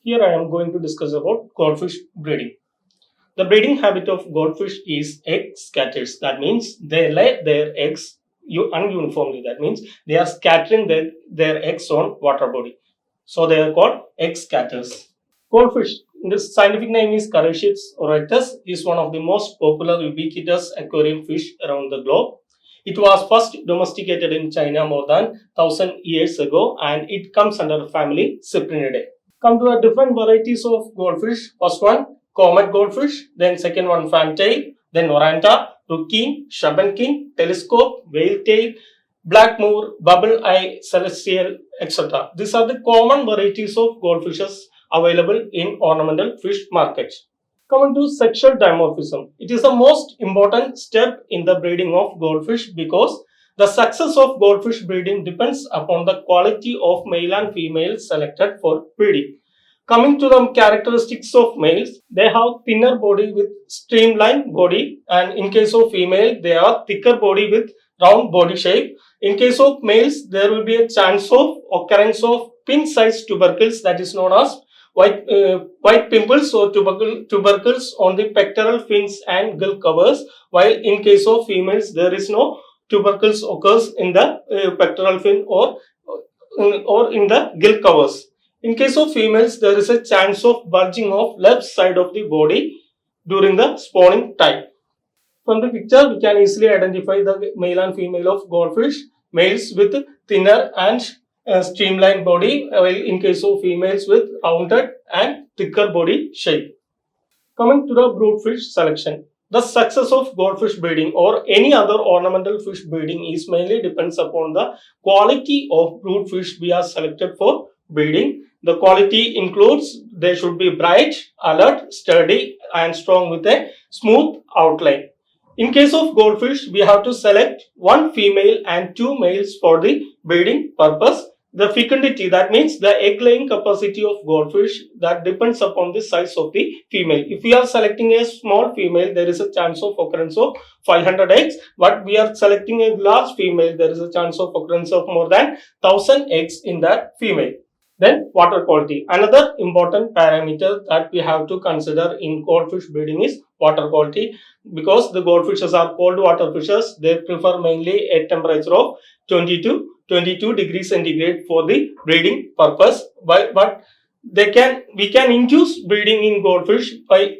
Here I am going to discuss about goldfish breeding. The breeding habit of goldfish is egg scatters. That means they lay their eggs ununiformly. That means they are scattering their eggs on water body. So they are called egg scatters. Goldfish, this scientific name is Carichaetus orectus, is one of the most popular ubiquitous aquarium fish around the globe. It was first domesticated in China more than 1000 years ago and it comes under the family Cyprinidae. Come to a different varieties of goldfish. First one, comet goldfish. Then second one, fantail. Then oranta, rookie, shaban king, telescope, whale tail, black moor, bubble eye, celestial, etc. These are the common varieties of goldfishes available in ornamental fish markets. Coming to sexual dimorphism, it is the most important step in the breeding of goldfish because the success of goldfish breeding depends upon the quality of male and female selected for breeding. Coming to the characteristics of males, they have thinner body with streamlined body, and in case of female, they are thicker body with round body shape. In case of males, there will be a chance of occurrence of pin-sized tubercles, that is known as white pimples or tubercles on the pectoral fins and gill covers, while in case of females, there is no tubercles occurs in the pectoral fin or in the gill covers. In case of females, there is a chance of bulging of left side of the body during the spawning time. From the picture, we can easily identify the male and female of goldfish. Males with thinner and streamlined body, while in case of females with rounded and thicker body shape. Coming to the brood fish selection. The success of goldfish breeding or any other ornamental fish breeding is mainly depends upon the quality of brood fish we are selected for breeding. The quality includes they should be bright, alert, sturdy and strong with a smooth outline. In case of goldfish, we have to select one female and two males for the breeding purpose. The fecundity, that means the egg laying capacity of goldfish, that depends upon the size of the female. If we are selecting a small female, there is a chance of occurrence of 500 eggs, but we are selecting a large female, there is a chance of occurrence of more than 1000 eggs in that female. Then water quality. Another important parameter that we have to consider in goldfish breeding is water quality, because the goldfishes are cold water fishes. They prefer mainly a temperature of 20 to 22 degrees centigrade for the breeding purpose. But we can induce breeding in goldfish by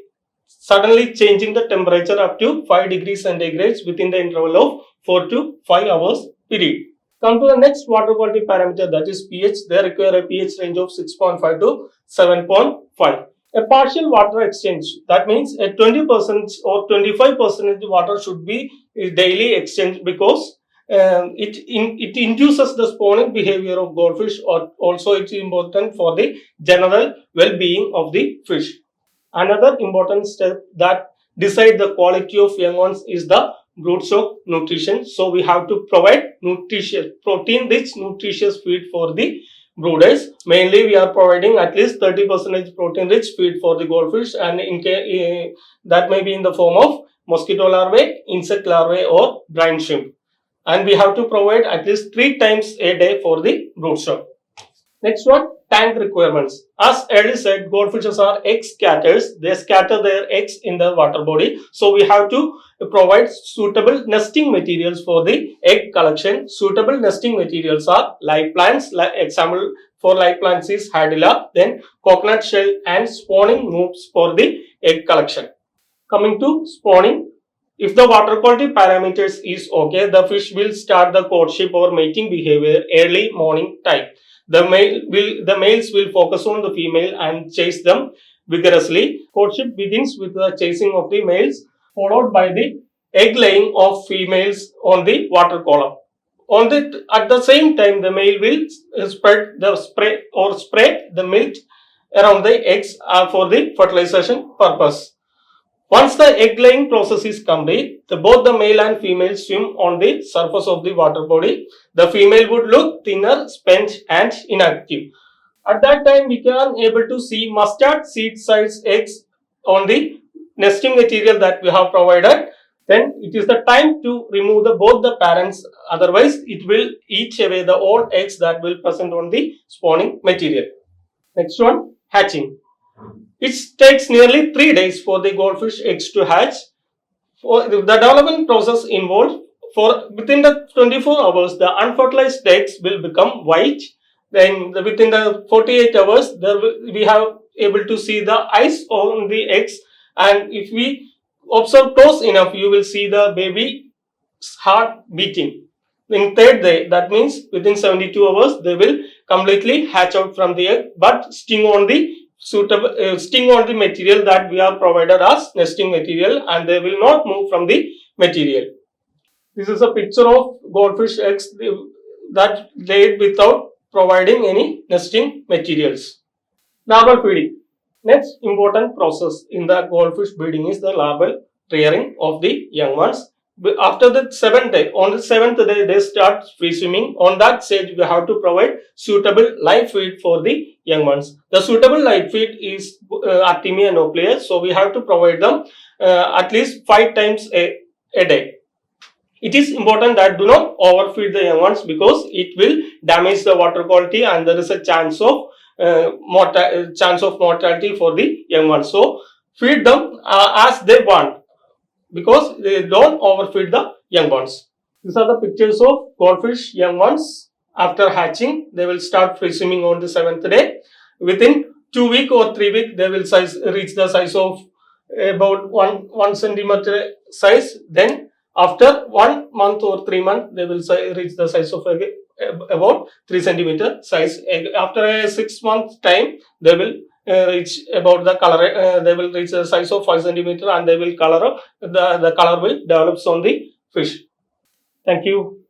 suddenly changing the temperature up to 5 degrees centigrade within the interval of 4 to 5 hours period. Come to the next water quality parameter, that is pH. They require a pH range of 6.5 to 7.5. A partial water exchange, that means a 20% or 25% water should be daily exchanged, because it induces the spawning behavior of goldfish, or also it's important for the general well-being of the fish. Another important step that decide the quality of young ones is the broodstock nutrition. So we have to provide nutritious, protein-rich, nutritious feed for the brooders. Mainly, we are providing at least 30% protein-rich feed for the goldfish, and that may be in the form of mosquito larvae, insect larvae, or brine shrimp. And we have to provide at least 3 times a day for the broodstock. Next one, tank requirements. As earlier said, goldfishes are egg scatters. They scatter their eggs in the water body. So we have to provide suitable nesting materials for the egg collection. Suitable nesting materials are live plants. Example for live plants is Hadilla, then coconut shell and spawning moofs for the egg collection. Coming to spawning, if the water quality parameters is okay, the fish will start the courtship or mating behavior early morning time. The males will focus on the female and chase them vigorously. Courtship begins with the chasing of the males, followed by the egg laying of females on the water column. At the same time, the male will spray the milk around the eggs for the fertilization purpose. Once the egg laying process is complete, both the male and female swim on the surface of the water body. The female would look thinner, spent and inactive. At that time, we can able to see mustard seed size eggs on the nesting material that we have provided. Then it is the time to remove both the parents, otherwise it will eat away the old eggs that will present on the spawning material. Next one, hatching. It takes nearly 3 days for the goldfish eggs to hatch. For the development process involved, for within the 24 hours, the unfertilized eggs will become white. Then within the 48 hours, we have able to see the eyes on the eggs, and if we observe close enough, you will see the baby heart beating. In third day, that means within 72 hours, they will completely hatch out from the egg, but sting on the material that we are provided as nesting material, and they will not move from the material. This is a picture of goldfish eggs that laid without providing any nesting materials. Larval feeding. Next important process in the goldfish breeding is the larval rearing of the young ones. After the 7th day, on the 7th day, they start free swimming. On that stage, we have to provide suitable live feed for the young ones. The suitable live feed is Artemia nauplius, so we have to provide them at least 5 times a day. It is important that do not overfeed the young ones, because it will damage the water quality and there is a chance of mortality for the young ones. So feed them as they want, because they don't overfeed the young ones. These are the pictures of goldfish young ones. After hatching, they will start free swimming on the 7th day. Within 2 weeks or 3 weeks, they will reach the size of about 1 centimeter size. Then after 1 month or 3 months, they will reach the size of about 3 centimeter size. After a 6 month time, they will reach about the color. They will reach the size of 5 centimeter, and they will color up. The color will develop on the fish. Thank you.